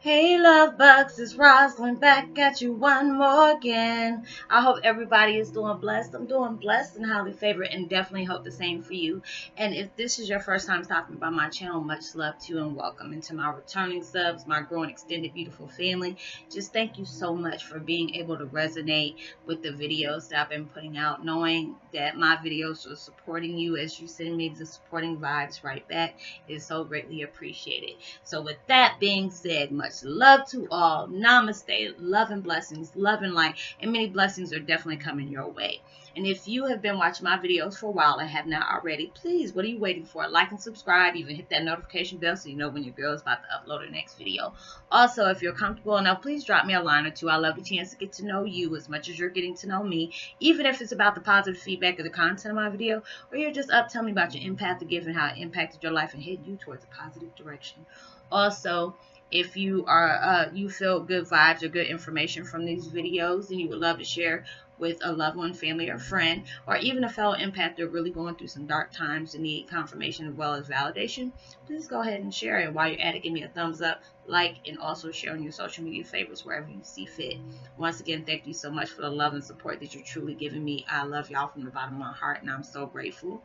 Hey, Luv Bugz, it's Rosalind back at you one more again. I hope everybody is doing blessed. I'm doing blessed and highly favored, and definitely hope the same for you. And if this is your first time stopping by my channel, much love to you and welcome into my returning subs, my growing extended beautiful family. Just thank you so much for being able to resonate with the videos that I've been putting out, knowing that my videos are supporting you as you send me the supporting vibes right back is so greatly appreciated. So with that being said, much love to all. Namaste. Love and blessings. Love and light. And many blessings are definitely coming your way. And if you have been watching my videos for a while and have not already, please, what are you waiting for? Like and subscribe. Even hit that notification bell so you know when your girl is about to upload her next video. Also, if you're comfortable enough, please drop me a line or two. I love the chance to get to know you as much as you're getting to know me. Even if it's about the positive feedback of the content of my video, or you're just up telling me about your empathic gift and how it impacted your life and headed you towards a positive direction. Also, if you are you feel good vibes or good information from these videos and you would love to share with a loved one, family, or friend, or even a fellow empath that are really going through some dark times and need confirmation as well as validation, please go ahead and share it. While you're at it, give me a thumbs up, like, and also share on your social media favorites wherever you see fit. Once again, thank you so much for the love and support that you're truly giving me. I love y'all from the bottom of my heart, and I'm so grateful.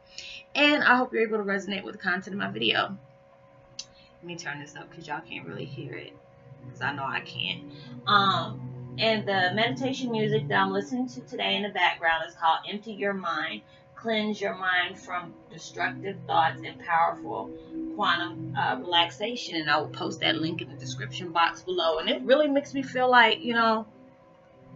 And I hope you're able to resonate with the content of my video. Let me turn this up because y'all can't really hear it, because I know I can't. And the meditation music that I'm listening to today in the background is called Empty Your Mind, Cleanse Your Mind from Destructive Thoughts and Powerful Quantum Relaxation. And I will post that link in the description box below. And it really makes me feel like, you know,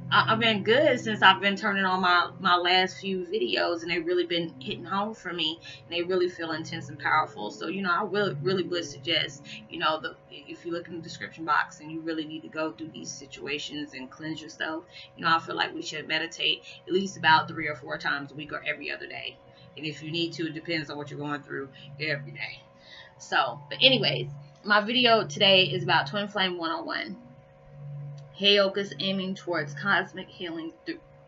I've been good since I've been turning on my last few videos, and they've really been hitting home for me, and they really feel intense and powerful. So, you know, I really would suggest, you know, if you look in the description box and you really need to go through these situations and cleanse yourself, you know, I feel like we should meditate at least about 3 or 4 times a week or every other day. And if you need to, it depends on what you're going through every day. So, but anyways, my video today is about Twin Flame 101. Heyoka's aiming towards cosmic healing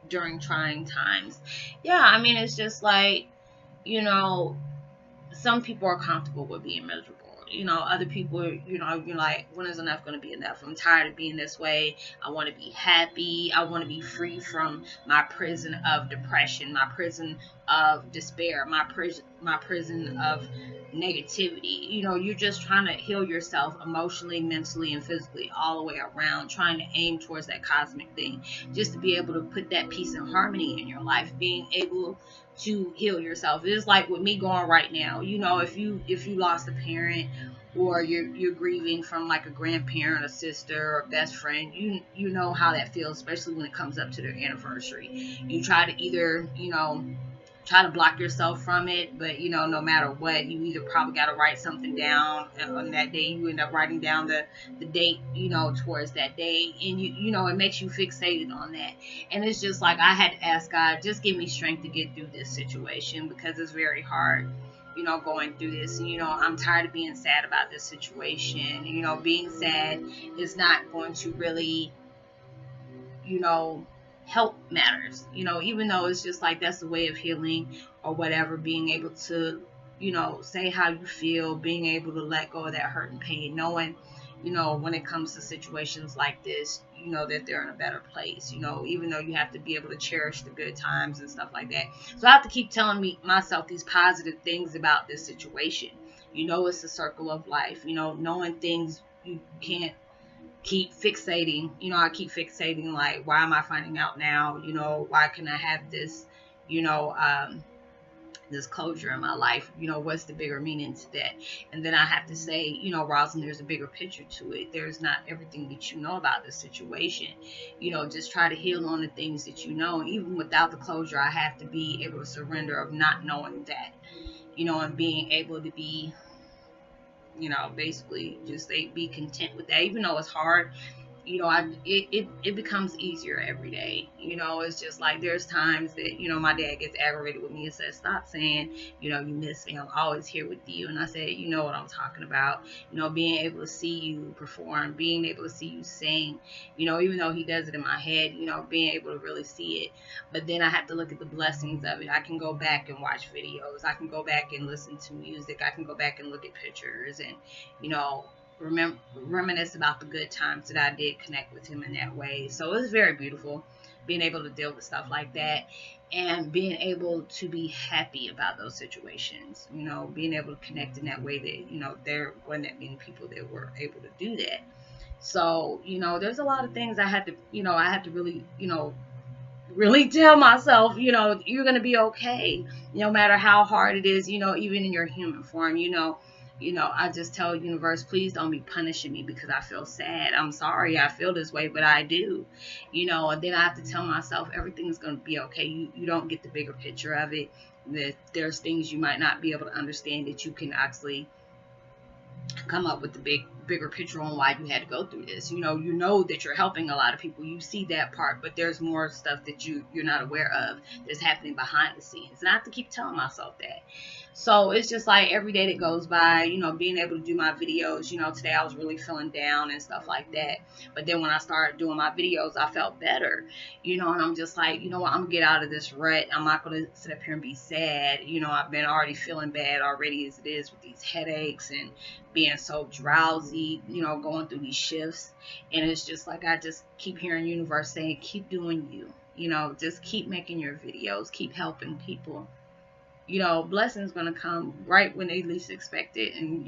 during trying times. Yeah, I mean, it's just like, you know, some people are comfortable with being miserable. You know, other people, you know, you're like, when is enough going to be enough? I'm tired of being this way. I want to be happy. I want to be free from my prison of depression, my prison of despair, my prison of negativity. You know, you're just trying to heal yourself emotionally, mentally, and physically all the way around, trying to aim towards that cosmic thing, just to be able to put that peace and harmony in your life, being able to heal yourself. It's like with me going right now, you know, if you lost a parent, or you're grieving from like a grandparent, a sister, or best friend, you know how that feels, especially when it comes up to their anniversary. You try to either, you know, try to block yourself from it, but you know, no matter what, you either probably got to write something down on that day. You end up writing down the date, you know, towards that day, and you know, it makes you fixated on that. And it's just like, I had to ask God, just give me strength to get through this situation, because it's very hard, you know, going through this. And you know, I'm tired of being sad about this situation. You know, being sad is not going to really, you know, help matters, you know, even though it's just like that's the way of healing or whatever. Being able to, you know, say how you feel, being able to let go of that hurt and pain, knowing, you know, when it comes to situations like this, you know, that they're in a better place, you know, even though you have to be able to cherish the good times and stuff like that. So I have to keep telling myself these positive things about this situation. You know, it's a circle of life, you know, knowing things you can't keep fixating. You know, I keep fixating like, why am I finding out now? You know, why can I have this, you know, this closure in my life? You know, what's the bigger meaning to that? And then I have to say, you know, Rosalind, there's a bigger picture to it. There's not everything that you know about the situation. You know, just try to heal on the things that you know. And even without the closure, I have to be able to surrender of not knowing that, you know, and being able to be, you know, basically just be content with that, even though it's hard. You know, it becomes easier every day. You know, it's just like there's times that, you know, my dad gets aggravated with me and says, stop saying, you know, you miss me, I'm always here with you. And I said, you know what I'm talking about. You know, being able to see you perform, being able to see you sing, you know, even though he does it in my head, you know, being able to really see it. But then I have to look at the blessings of it. I can go back and watch videos. I can go back and listen to music. I can go back and look at pictures and, you know, reminisce about the good times that I did connect with him in that way. So it was very beautiful being able to deal with stuff like that and being able to be happy about those situations, you know, being able to connect in that way that, you know, there weren't that many people that were able to do that. So, you know, there's a lot of things I had to really, really tell myself, you're going to be okay, no matter how hard it is, even in your human form, I just tell universe, please don't be punishing me because I feel sad. I'm sorry I feel this way, but I do, and then I have to tell myself everything's going to be okay. You don't get the bigger picture of it, that there's things you might not be able to understand, that you can actually come up with the bigger picture on why you had to go through this. You know that you're helping a lot of people. You see that part, but there's more stuff that you're not aware of that's happening behind the scenes. And I have to keep telling myself that. So it's just like every day that goes by, being able to do my videos, today I was really feeling down and stuff like that. But then when I started doing my videos, I felt better, and I'm just like, you know what, I'm going to get out of this rut. I'm not going to sit up here and be sad. I've been already feeling bad already as it is with these headaches and being so drowsy, going through these shifts. And it's just like, I just keep hearing universe saying, keep doing you, just keep making your videos, keep helping people. Blessings going to come right when they least expect it. And,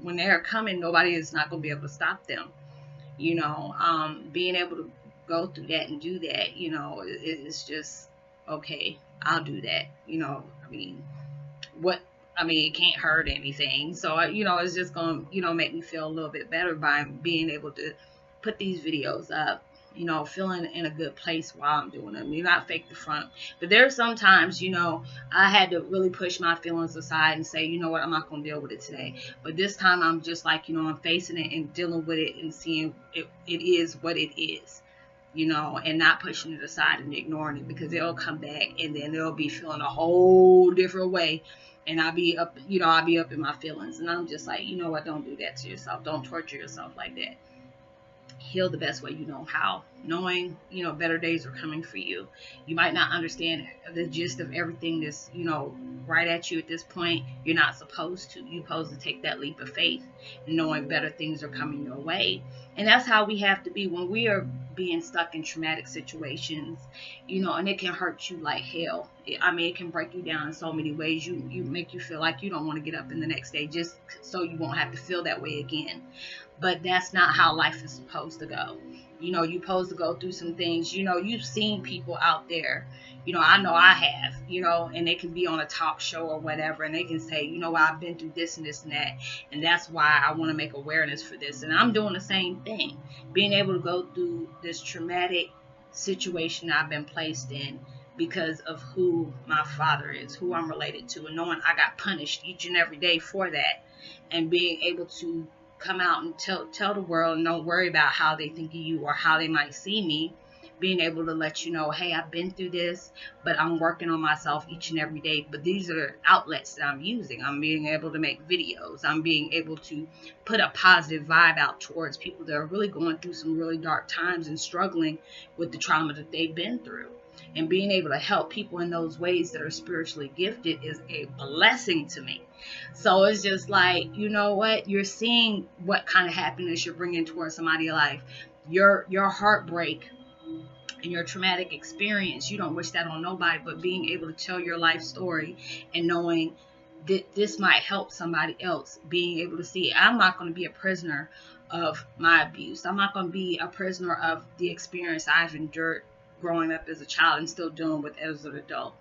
when they're coming, nobody is not going to be able to stop them. Being able to go through that and do that, it's just, okay, I'll do that. It can't hurt anything. So, it's just going to, make me feel a little bit better by being able to put these videos up. Feeling in a good place while I'm doing them. You're not fake the front. But there's sometimes, I had to really push my feelings aside and say, you know what, I'm not going to deal with it today. But this time I'm just like, I'm facing it and dealing with it and seeing it is what it is, and not pushing it aside and ignoring it, because it'll come back and then it'll be feeling a whole different way. And I'll be up in my feelings. And I'm just like, you know what, don't do that to yourself. Don't torture yourself like that. Heal the best way you know how, knowing better days are coming for you. You might not understand the gist of everything that's right at you at this point. You're not supposed to. You're supposed to take that leap of faith, knowing better things are coming your way. And that's how we have to be when we are being stuck in traumatic situations, and it can hurt you like hell. It can break you down in so many ways. You make you feel like you don't want to get up in the next day just so you won't have to feel that way again. But that's not how life is supposed to go. You're supposed to go through some things. You've seen people out there, I know I have, and they can be on a talk show or whatever, and they can say, I've been through this and this and that, and that's why I want to make awareness for this. And I'm doing the same thing, being able to go through this traumatic situation I've been placed in because of who my father is, who I'm related to, and knowing I got punished each and every day for that, and being able to come out and tell the world, and don't worry about how they think of you or how they might see me. Being able to let you know, hey, I've been through this, but I'm working on myself each and every day. But these are outlets that I'm using. I'm being able to make videos. I'm being able to put a positive vibe out towards people that are really going through some really dark times and struggling with the trauma that they've been through. And being able to help people in those ways that are spiritually gifted is a blessing to me. So it's just like, you know what? You're seeing what kind of happiness you're bringing towards somebody's life. Your heartbreak and your traumatic experience, you don't wish that on nobody, but being able to tell your life story and knowing that this might help somebody else, being able to see, I'm not going to be a prisoner of my abuse. I'm not going to be a prisoner of the experience I've endured growing up as a child and still dealing with as an adult.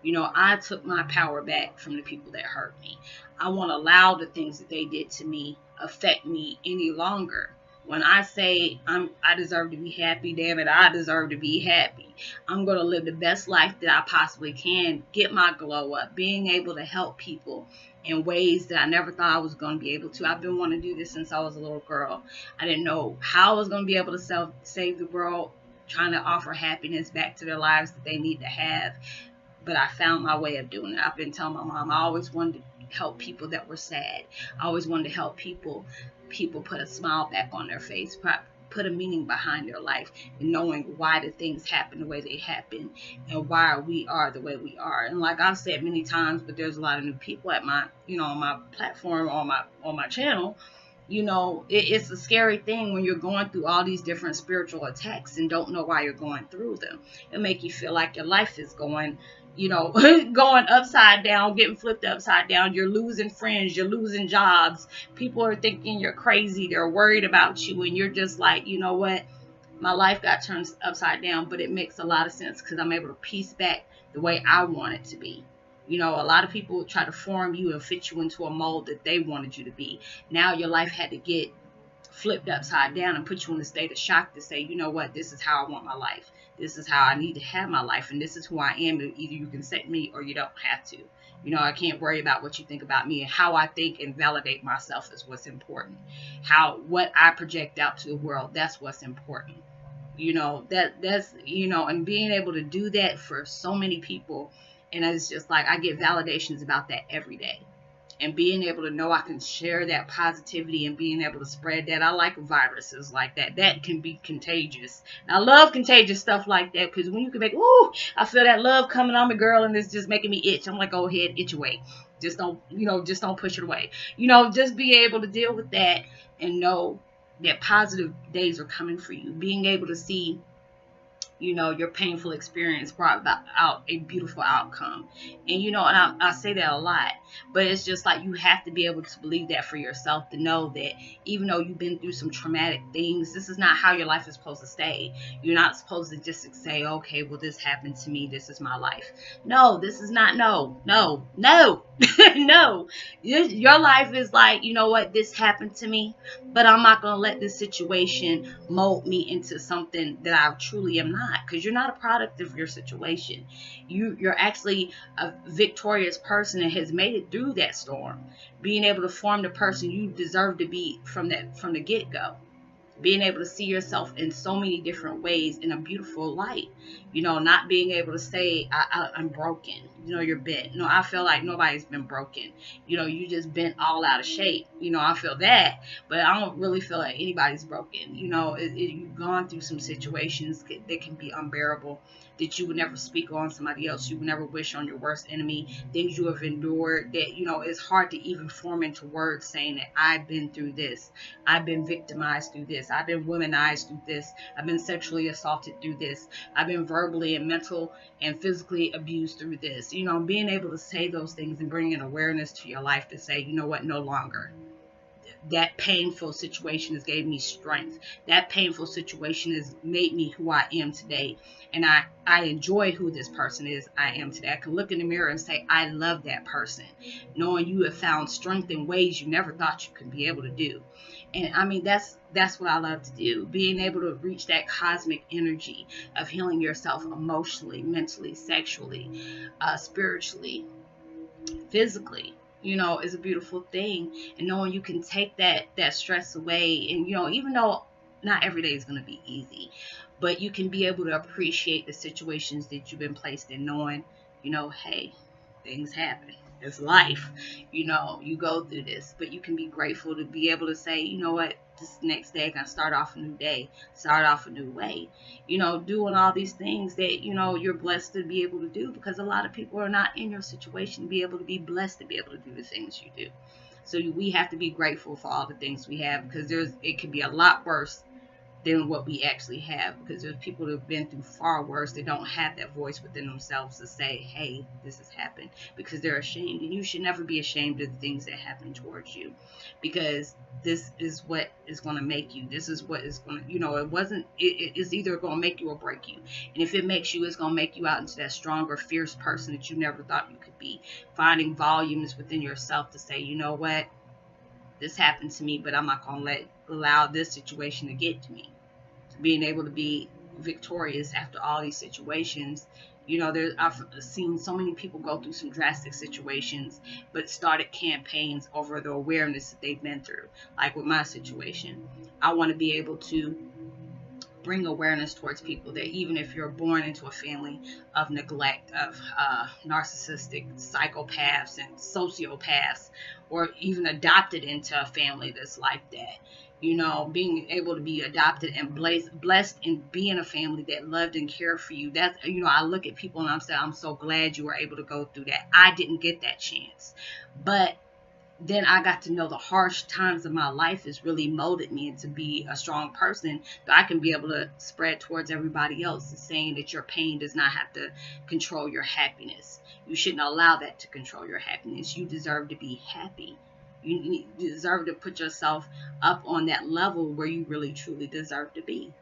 I took my power back from the people that hurt me. I won't allow the things that they did to me affect me any longer. When I say I deserve to be happy, damn it, I deserve to be happy. I'm going to live the best life that I possibly can, get my glow up, being able to help people in ways that I never thought I was going to be able to. I've been wanting to do this since I was a little girl. I didn't know how I was going to be able to save the world, trying to offer happiness back to their lives that they need to have. But I found my way of doing it. I've been telling my mom, I always wanted to help people that were sad. I always wanted to help people put a smile back on their face, put a meaning behind their life, and knowing why the things happen the way they happen and why we are the way we are. And like I've said many times, but there's a lot of new people at my, on my platform, on my channel, It's a scary thing when you're going through all these different spiritual attacks and don't know why you're going through them. It make you feel like your life is going, going upside down, getting flipped upside down. You're losing friends, you're losing jobs. People are thinking you're crazy. They're worried about you, and you're just like, you know what? My life got turned upside down, but it makes a lot of sense because I'm able to piece back the way I want it to be. A lot of people try to form you and fit you into a mold that they wanted you to be. Now your life had to get flipped upside down and put you in a state of shock to say, you know what, this is how I want my life. This is how I need to have my life, and this is who I am. Either you can accept me or you don't have to. I can't worry about what you think about me, and how I think and validate myself is what's important. What I project out to the world, that's what's important. And being able to do that for so many people, and it's just like I get validations about that every day. And being able to know I can share that positivity and being able to spread that. I like viruses like that. That can be contagious. And I love contagious stuff like that, because when you can make, ooh, I feel that love coming on me, girl, and it's just making me itch. I'm like, go ahead, itch away. Just don't push it away. Just be able to deal with that and know that positive days are coming for you. Being able to see your painful experience brought out a beautiful outcome. And I say that a lot, but it's just like you have to be able to believe that for yourself, to know that even though you've been through some traumatic things, this is not how your life is supposed to stay. You're not supposed to just say, okay, well, this happened to me, this is my life. No, this is not. No. No. Your life is like, you know what, this happened to me, but I'm not going to let this situation mold me into something that I truly am not, because you're not a product of your situation. You're actually a victorious person that has made it through that storm, being able to form the person you deserve to be from the get-go. Being able to see yourself in so many different ways in a beautiful light. Not being able to say, I'm broken. You're bent. No, I feel like nobody's been broken. You just been all out of shape. I feel that, but I don't really feel like anybody's broken. You've gone through some situations that can be unbearable, that you would never speak on somebody else. You would never wish on your worst enemy. Things you have endured that, it's hard to even form into words, saying that I've been through this. I've been victimized through this. I've been womanized through this. I've been sexually assaulted through this. I've been verbally and mental and physically abused through this. Being able to say those things and bringing awareness to your life to say, you know what, no longer. That painful situation has gave me strength. That painful situation has made me who I am today. And I enjoy who this person is I am today. I can look in the mirror and say, I love that person. Knowing you have found strength in ways you never thought you could be able to do. And I mean, that's what I love to do. Being able to reach that cosmic energy of healing yourself emotionally, mentally, sexually, spiritually, physically. Is a beautiful thing. And knowing you can take that stress away. And, even though not every day is going to be easy, but you can be able to appreciate the situations that you've been placed in, knowing, hey, things happen. It's life. You go through this, but you can be grateful to be able to say, you know what, this next day I can start off a new day, start off a new way, doing all these things that, you're blessed to be able to do, because a lot of people are not in your situation to be able to be blessed to be able to do the things you do. So we have to be grateful for all the things we have, because it could be a lot worse than what we actually have, because there's people that have been through far worse. They don't have that voice within themselves to say, hey, this has happened, because they're ashamed. And you should never be ashamed of the things that happen towards you, because this is what is going to make you. This is what is going to, it's either going to make you or break you. And if it makes you, it's going to make you out into that stronger, fierce person that you never thought you could be. Finding volumes within yourself to say, you know what, this happened to me, but I'm not going to allow this situation to get to me. Being able to be victorious after all these situations. I've seen so many people go through some drastic situations, but started campaigns over the awareness that they've been through. Like with my situation, I want to be able to bring awareness towards people that even if you're born into a family of neglect, of narcissistic psychopaths and sociopaths, or even adopted into a family that's like that, being able to be adopted and blessed and be in a family that loved and cared for you. That's, I look at people and I'm saying, I'm so glad you were able to go through that. I didn't get that chance, but then I got to know the harsh times of my life has really molded me into be a strong person that I can be able to spread towards everybody else. It's saying that your pain does not have to control your happiness. You shouldn't allow that to control your happiness. You deserve to be happy. You deserve to put yourself up on that level where you really truly deserve to be.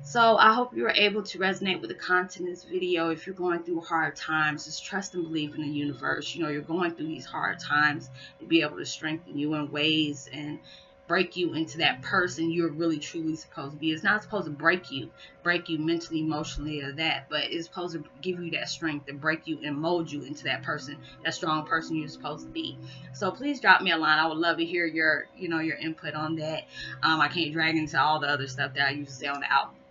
So I hope you were able to resonate with the content of this video. If you're going through hard times, just trust and believe in the universe. You know, you're going through these hard times to be able to strengthen you in ways and break you into that person you're really truly supposed to be. It's not supposed to break you mentally, emotionally, or that, but it's supposed to give you that strength and break you and mold you into that person, that strong person you're supposed to be. So please drop me a line. I would love to hear your input on that. I can't drag into all the other stuff that I used to say on the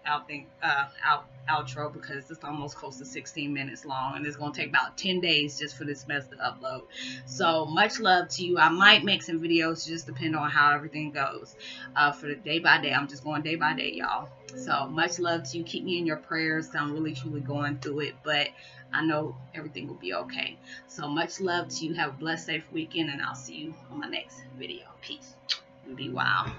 outro because it's almost close to 16 minutes long, and it's going to take about 10 days just for this mess to upload. So much love to you. I might make some videos, just depend on how everything goes. For the day by day, I'm just going day by day, y'all. So much love to you. Keep me in your prayers. I'm really truly going through it, but I know everything will be okay. So much love to you. Have a blessed, safe weekend, and I'll see you on my next video. Peace. Be wild.